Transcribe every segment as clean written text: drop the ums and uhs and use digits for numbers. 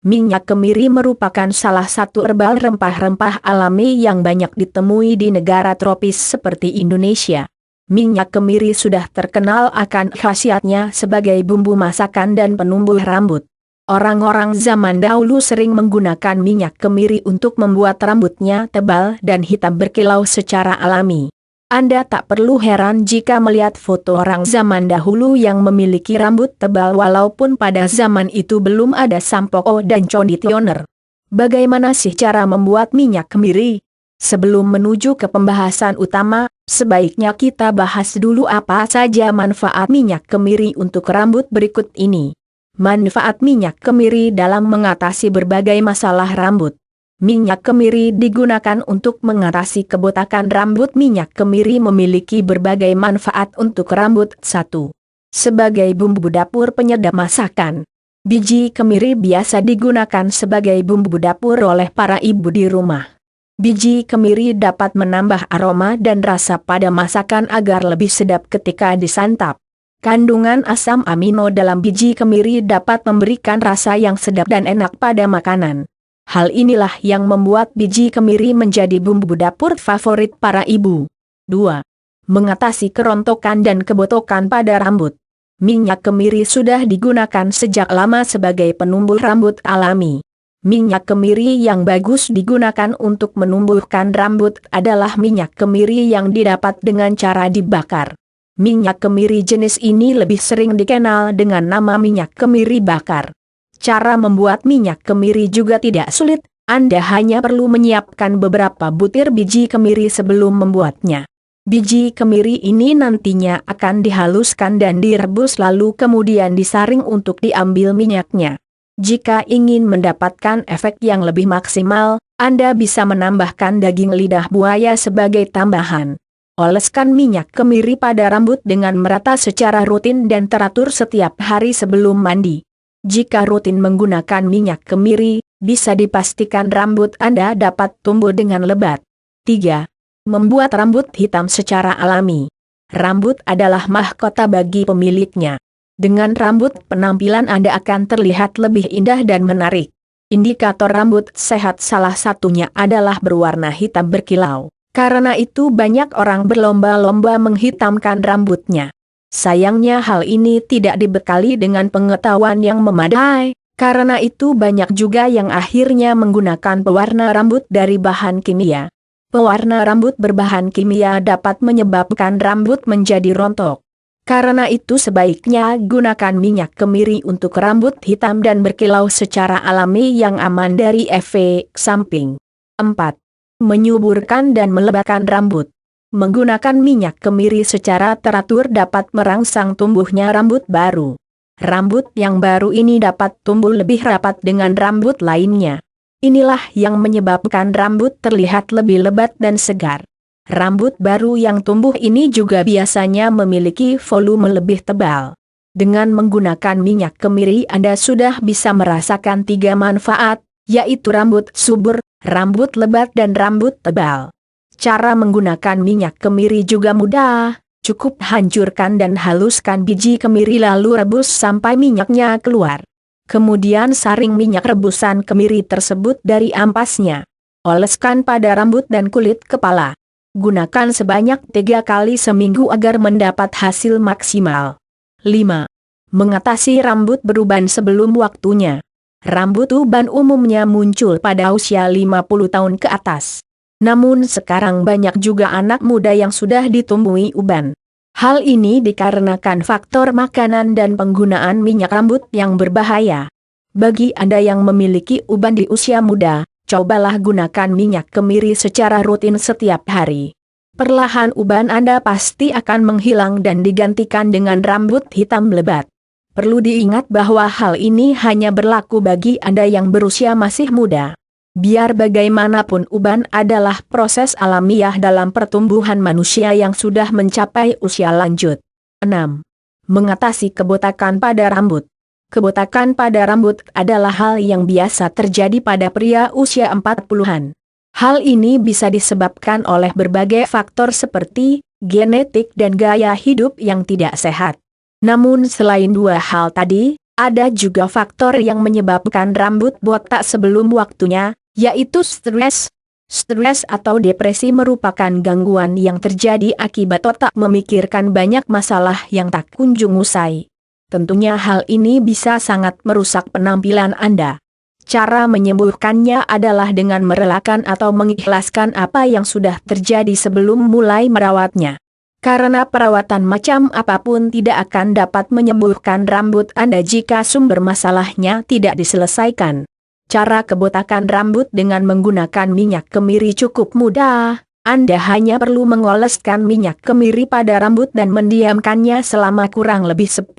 Minyak kemiri merupakan salah satu herbal rempah-rempah alami yang banyak ditemui di negara tropis seperti Indonesia. Minyak kemiri sudah terkenal akan khasiatnya sebagai bumbu masakan dan penumbuh rambut. Orang-orang zaman dahulu sering menggunakan minyak kemiri untuk membuat rambutnya tebal dan hitam berkilau secara alami. Anda tak perlu heran jika melihat foto orang zaman dahulu yang memiliki rambut tebal walaupun pada zaman itu belum ada sampo dan conditioner. Bagaimana sih cara membuat minyak kemiri? Sebelum menuju ke pembahasan utama, sebaiknya kita bahas dulu apa saja manfaat minyak kemiri untuk rambut berikut ini. Manfaat minyak kemiri dalam mengatasi berbagai masalah rambut. Minyak kemiri digunakan untuk mengatasi kebotakan rambut. Minyak kemiri memiliki berbagai manfaat untuk rambut. 1. Sebagai bumbu dapur penyedap masakan. Biji kemiri biasa digunakan sebagai bumbu dapur oleh para ibu di rumah. Biji kemiri dapat menambah aroma dan rasa pada masakan agar lebih sedap ketika disantap. Kandungan asam amino dalam biji kemiri dapat memberikan rasa yang sedap dan enak pada makanan. Hal inilah yang membuat biji kemiri menjadi bumbu dapur favorit para ibu. 2. Mengatasi kerontokan dan kebotokan pada rambut. Minyak kemiri sudah digunakan sejak lama sebagai penumbuh rambut alami. Minyak kemiri yang bagus digunakan untuk menumbuhkan rambut adalah minyak kemiri yang didapat dengan cara dibakar. Minyak kemiri jenis ini lebih sering dikenal dengan nama minyak kemiri bakar. Cara membuat minyak kemiri juga tidak sulit, Anda hanya perlu menyiapkan beberapa butir biji kemiri sebelum membuatnya. Biji kemiri ini nantinya akan dihaluskan dan direbus lalu kemudian disaring untuk diambil minyaknya. Jika ingin mendapatkan efek yang lebih maksimal, Anda bisa menambahkan daging lidah buaya sebagai tambahan. Oleskan minyak kemiri pada rambut dengan merata secara rutin dan teratur setiap hari sebelum mandi. Jika rutin menggunakan minyak kemiri, bisa dipastikan rambut Anda dapat tumbuh dengan lebat. 3. Membuat rambut hitam secara alami. Rambut adalah mahkota bagi pemiliknya. Dengan rambut, penampilan Anda akan terlihat lebih indah dan menarik. Indikator rambut sehat salah satunya adalah berwarna hitam berkilau. Karena itu banyak orang berlomba-lomba menghitamkan rambutnya. Sayangnya hal ini tidak dibekali dengan pengetahuan yang memadai, karena itu banyak juga yang akhirnya menggunakan pewarna rambut dari bahan kimia. Pewarna rambut berbahan kimia dapat menyebabkan rambut menjadi rontok. Karena itu sebaiknya gunakan minyak kemiri untuk rambut hitam dan berkilau secara alami yang aman dari efek samping. 4. Menyuburkan dan melebatkan rambut. Menggunakan minyak kemiri secara teratur dapat merangsang tumbuhnya rambut baru. Rambut yang baru ini dapat tumbuh lebih rapat dengan rambut lainnya. Inilah yang menyebabkan rambut terlihat lebih lebat dan segar. Rambut baru yang tumbuh ini juga biasanya memiliki volume lebih tebal. Dengan menggunakan minyak kemiri Anda sudah bisa merasakan 3 manfaat, yaitu rambut subur, rambut lebat dan rambut tebal. Cara menggunakan minyak kemiri juga mudah, cukup hancurkan dan haluskan biji kemiri lalu rebus sampai minyaknya keluar. Kemudian saring minyak rebusan kemiri tersebut dari ampasnya. Oleskan pada rambut dan kulit kepala. Gunakan sebanyak 3 kali seminggu agar mendapat hasil maksimal. 5. Mengatasi rambut beruban sebelum waktunya. Rambut uban umumnya muncul pada usia 50 tahun ke atas. Namun sekarang banyak juga anak muda yang sudah ditumbuhi uban. Hal ini dikarenakan faktor makanan dan penggunaan minyak rambut yang berbahaya. Bagi Anda yang memiliki uban di usia muda, cobalah gunakan minyak kemiri secara rutin setiap hari. Perlahan uban Anda pasti akan menghilang dan digantikan dengan rambut hitam lebat. Perlu diingat bahwa hal ini hanya berlaku bagi Anda yang berusia masih muda. Biar bagaimanapun uban adalah proses alamiah dalam pertumbuhan manusia yang sudah mencapai usia lanjut. 6. Mengatasi kebotakan pada rambut. Kebotakan pada rambut adalah hal yang biasa terjadi pada pria usia 40-an. Hal ini bisa disebabkan oleh berbagai faktor seperti genetik dan gaya hidup yang tidak sehat. Namun selain 2 hal tadi, Ada juga faktor yang menyebabkan rambut botak sebelum waktunya, yaitu stres. Stres atau depresi merupakan gangguan yang terjadi akibat otak memikirkan banyak masalah yang tak kunjung usai. Tentunya hal ini bisa sangat merusak penampilan Anda. Cara menyembuhkannya adalah dengan merelakan atau mengikhlaskan apa yang sudah terjadi sebelum mulai merawatnya. Karena perawatan macam apapun tidak akan dapat menyembuhkan rambut Anda jika sumber masalahnya tidak diselesaikan. Cara kebotakan rambut dengan menggunakan minyak kemiri cukup mudah. Anda hanya perlu mengoleskan minyak kemiri pada rambut dan mendiamkannya selama kurang lebih 10-15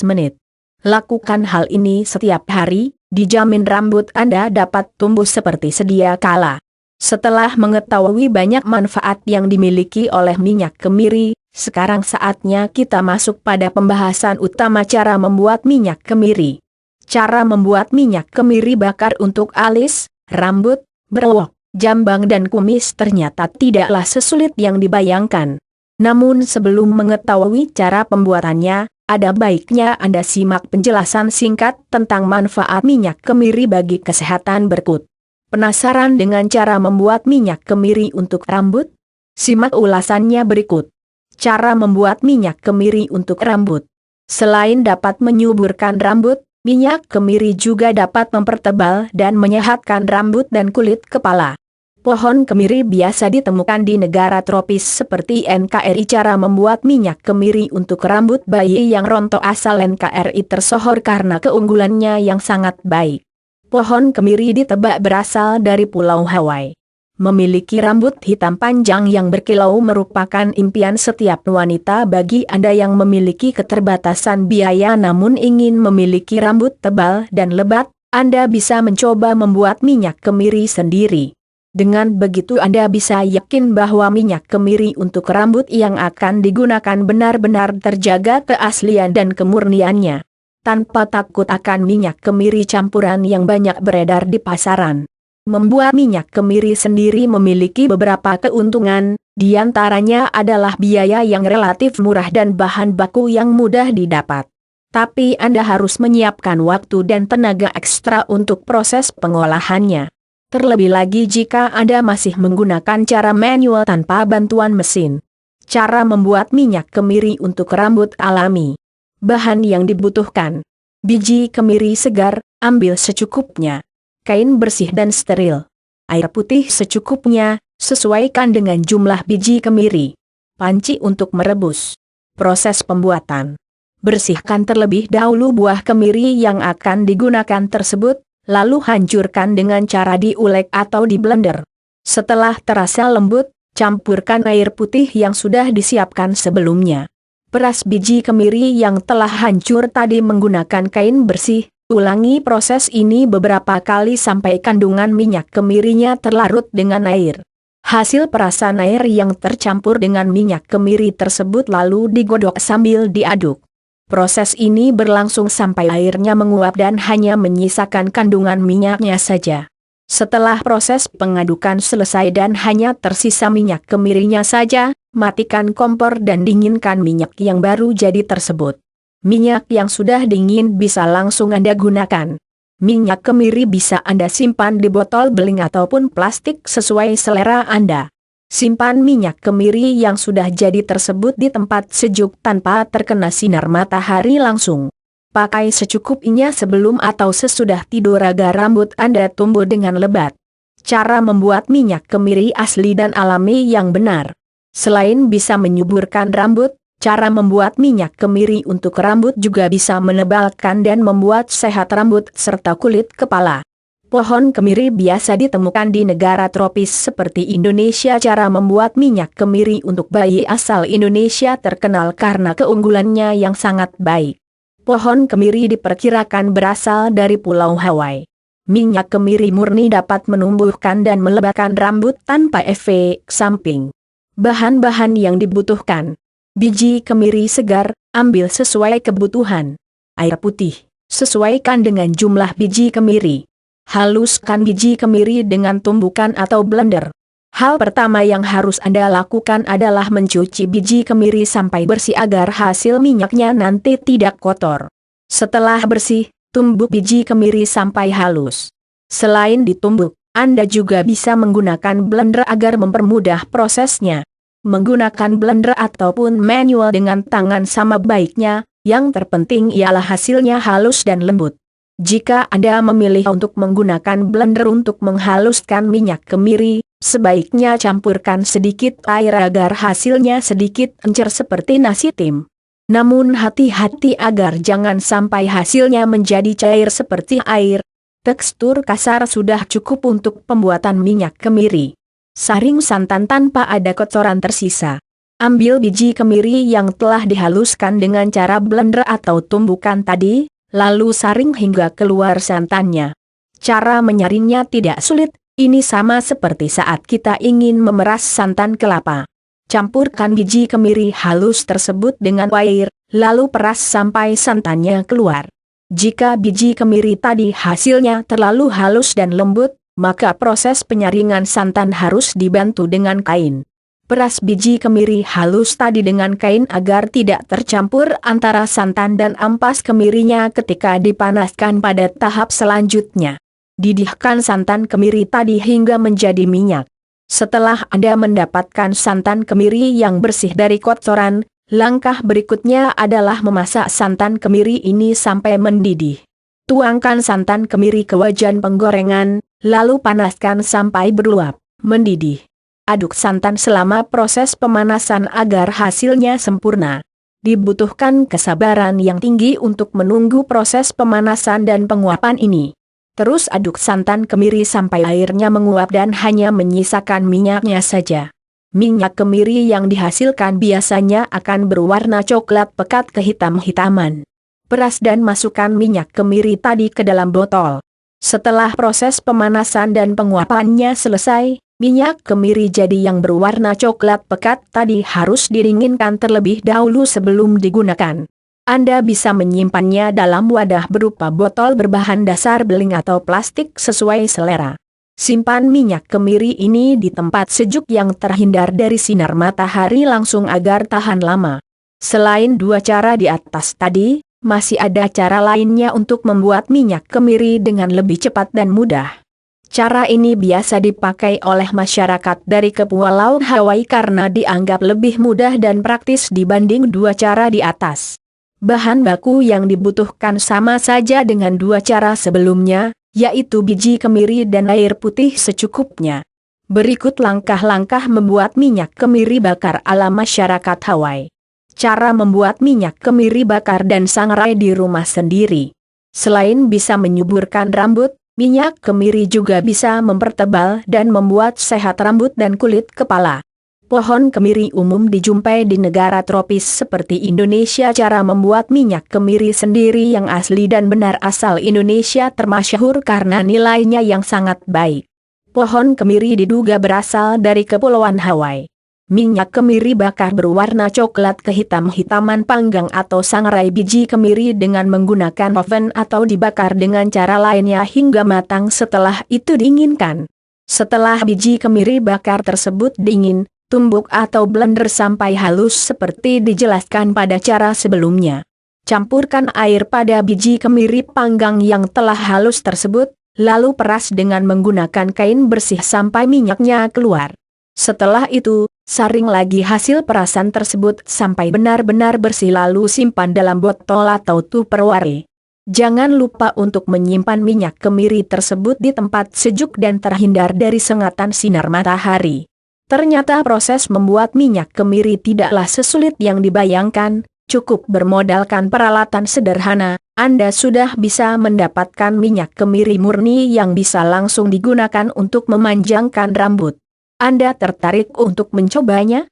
menit. Lakukan hal ini setiap hari, dijamin rambut Anda dapat tumbuh seperti sedia kala. Setelah mengetahui banyak manfaat yang dimiliki oleh minyak kemiri, sekarang saatnya kita masuk pada pembahasan utama cara membuat minyak kemiri. Cara membuat minyak kemiri bakar untuk alis, rambut, berwok, jambang dan kumis ternyata tidaklah sesulit yang dibayangkan. Namun sebelum mengetahui cara pembuatannya, ada baiknya Anda simak penjelasan singkat tentang manfaat minyak kemiri bagi kesehatan berkut. Penasaran dengan cara membuat minyak kemiri untuk rambut? Simak ulasannya berikut. Cara membuat minyak kemiri untuk rambut. Selain dapat menyuburkan rambut, minyak kemiri juga dapat mempertebal dan menyehatkan rambut dan kulit kepala. Pohon kemiri biasa ditemukan di negara tropis seperti NKRI. Cara membuat minyak kemiri untuk rambut bayi yang rontok asal NKRI tersohor karena keunggulannya yang sangat baik. Pohon kemiri ditebak berasal dari Pulau Hawaii. Memiliki rambut hitam panjang yang berkilau merupakan impian setiap wanita. Bagi Anda yang memiliki keterbatasan biaya namun ingin memiliki rambut tebal dan lebat, Anda bisa mencoba membuat minyak kemiri sendiri. Dengan begitu Anda bisa yakin bahwa minyak kemiri untuk rambut yang akan digunakan benar-benar terjaga keaslian dan kemurniannya. Tanpa takut akan minyak kemiri campuran yang banyak beredar di pasaran. Membuat minyak kemiri sendiri memiliki beberapa keuntungan, diantaranya adalah biaya yang relatif murah dan bahan baku yang mudah didapat. Tapi Anda harus menyiapkan waktu dan tenaga ekstra untuk proses pengolahannya. Terlebih lagi jika Anda masih menggunakan cara manual tanpa bantuan mesin. Cara membuat minyak kemiri untuk rambut alami. Bahan yang dibutuhkan. Biji kemiri segar, ambil secukupnya. Kain bersih dan steril. Air putih secukupnya, sesuaikan dengan jumlah biji kemiri. Panci untuk merebus. Proses pembuatan. Bersihkan terlebih dahulu buah kemiri yang akan digunakan tersebut, lalu hancurkan dengan cara diulek atau di blender. Setelah terasa lembut, campurkan air putih yang sudah disiapkan sebelumnya. Peras biji kemiri yang telah hancur tadi menggunakan kain bersih. Ulangi proses ini beberapa kali sampai kandungan minyak kemirinya terlarut dengan air. Hasil perasan air yang tercampur dengan minyak kemiri tersebut lalu digodok sambil diaduk. Proses ini berlangsung sampai airnya menguap dan hanya menyisakan kandungan minyaknya saja. Setelah proses pengadukan selesai dan hanya tersisa minyak kemirinya saja, matikan kompor dan dinginkan minyak yang baru jadi tersebut. Minyak yang sudah dingin bisa langsung Anda gunakan. Minyak kemiri bisa Anda simpan di botol beling ataupun plastik sesuai selera Anda. Simpan minyak kemiri yang sudah jadi tersebut di tempat sejuk tanpa terkena sinar matahari langsung. Pakai secukupnya sebelum atau sesudah tidur agar rambut Anda tumbuh dengan lebat. Cara membuat minyak kemiri asli dan alami yang benar. Selain bisa menyuburkan rambut, cara membuat minyak kemiri untuk rambut juga bisa menebalkan dan membuat sehat rambut serta kulit kepala. Pohon kemiri biasa ditemukan di negara tropis seperti Indonesia. Cara membuat minyak kemiri untuk bayi asal Indonesia terkenal karena keunggulannya yang sangat baik. Pohon kemiri diperkirakan berasal dari Pulau Hawaii. Minyak kemiri murni dapat menumbuhkan dan melebatkan rambut tanpa efek samping. Bahan-bahan yang dibutuhkan. Biji kemiri segar, ambil sesuai kebutuhan. Air putih, sesuaikan dengan jumlah biji kemiri. Haluskan biji kemiri dengan tumbukan atau blender. Hal pertama yang harus Anda lakukan adalah mencuci biji kemiri sampai bersih agar hasil minyaknya nanti tidak kotor. Setelah bersih, tumbuk biji kemiri sampai halus. Selain ditumbuk, Anda juga bisa menggunakan blender agar mempermudah prosesnya. Menggunakan blender ataupun manual dengan tangan sama baiknya, yang terpenting ialah hasilnya halus dan lembut. Jika Anda memilih untuk menggunakan blender untuk menghaluskan minyak kemiri, sebaiknya campurkan sedikit air agar hasilnya sedikit encer seperti nasi tim. Namun hati-hati agar jangan sampai hasilnya menjadi cair seperti air. Tekstur kasar sudah cukup untuk pembuatan minyak kemiri. Saring santan tanpa ada kotoran tersisa. Ambil biji kemiri yang telah dihaluskan dengan cara blender atau tumbukan tadi, lalu saring hingga keluar santannya. Cara menyaringnya tidak sulit, ini sama seperti saat kita ingin memeras santan kelapa. Campurkan biji kemiri halus tersebut dengan air, lalu peras sampai santannya keluar. Jika biji kemiri tadi hasilnya terlalu halus dan lembut, maka proses penyaringan santan harus dibantu dengan kain. Peras biji kemiri halus tadi dengan kain agar tidak tercampur antara santan dan ampas kemirinya ketika dipanaskan pada tahap selanjutnya. Didihkan santan kemiri tadi hingga menjadi minyak. Setelah Anda mendapatkan santan kemiri yang bersih dari kotoran, langkah berikutnya adalah memasak santan kemiri ini sampai mendidih. Tuangkan santan kemiri ke wajan penggorengan, lalu panaskan sampai beruap, mendidih. Aduk santan selama proses pemanasan agar hasilnya sempurna. Dibutuhkan kesabaran yang tinggi untuk menunggu proses pemanasan dan penguapan ini. Terus aduk santan kemiri sampai airnya menguap dan hanya menyisakan minyaknya saja. Minyak kemiri yang dihasilkan biasanya akan berwarna coklat pekat kehitam-hitaman. Peras dan masukkan minyak kemiri tadi ke dalam botol. Setelah proses pemanasan dan penguapannya selesai, minyak kemiri jadi yang berwarna coklat pekat tadi harus didinginkan terlebih dahulu sebelum digunakan. Anda bisa menyimpannya dalam wadah berupa botol berbahan dasar beling atau plastik sesuai selera. Simpan minyak kemiri ini di tempat sejuk yang terhindar dari sinar matahari langsung agar tahan lama. Selain dua cara di atas tadi, masih ada cara lainnya untuk membuat minyak kemiri dengan lebih cepat dan mudah. Cara ini biasa dipakai oleh masyarakat dari Kepulauan Hawaii karena dianggap lebih mudah dan praktis dibanding dua cara di atas. Bahan baku yang dibutuhkan sama saja dengan dua cara sebelumnya, yaitu biji kemiri dan air putih secukupnya. Berikut langkah-langkah membuat minyak kemiri bakar ala masyarakat Hawaii. Cara membuat minyak kemiri bakar dan sangrai di rumah sendiri. Selain bisa menyuburkan rambut, minyak kemiri juga bisa mempertebal dan membuat sehat rambut dan kulit kepala. Pohon kemiri umum dijumpai di negara tropis seperti Indonesia. Cara membuat minyak kemiri sendiri yang asli dan benar asal Indonesia termasyhur karena nilainya yang sangat baik. Pohon kemiri diduga berasal dari Kepulauan Hawaii. Minyak kemiri bakar berwarna coklat kehitam-hitaman panggang atau sangrai biji kemiri dengan menggunakan oven atau dibakar dengan cara lainnya hingga matang setelah itu dinginkan. Setelah biji kemiri bakar tersebut dingin, tumbuk atau blender sampai halus seperti dijelaskan pada cara sebelumnya. Campurkan air pada biji kemiri panggang yang telah halus tersebut, lalu peras dengan menggunakan kain bersih sampai minyaknya keluar. Setelah itu, saring lagi hasil perasan tersebut sampai benar-benar bersih lalu simpan dalam botol atau tupperware. Jangan lupa untuk menyimpan minyak kemiri tersebut di tempat sejuk dan terhindar dari sengatan sinar matahari. Ternyata proses membuat minyak kemiri tidaklah sesulit yang dibayangkan, cukup bermodalkan peralatan sederhana, Anda sudah bisa mendapatkan minyak kemiri murni yang bisa langsung digunakan untuk memanjangkan rambut. Anda tertarik untuk mencobanya?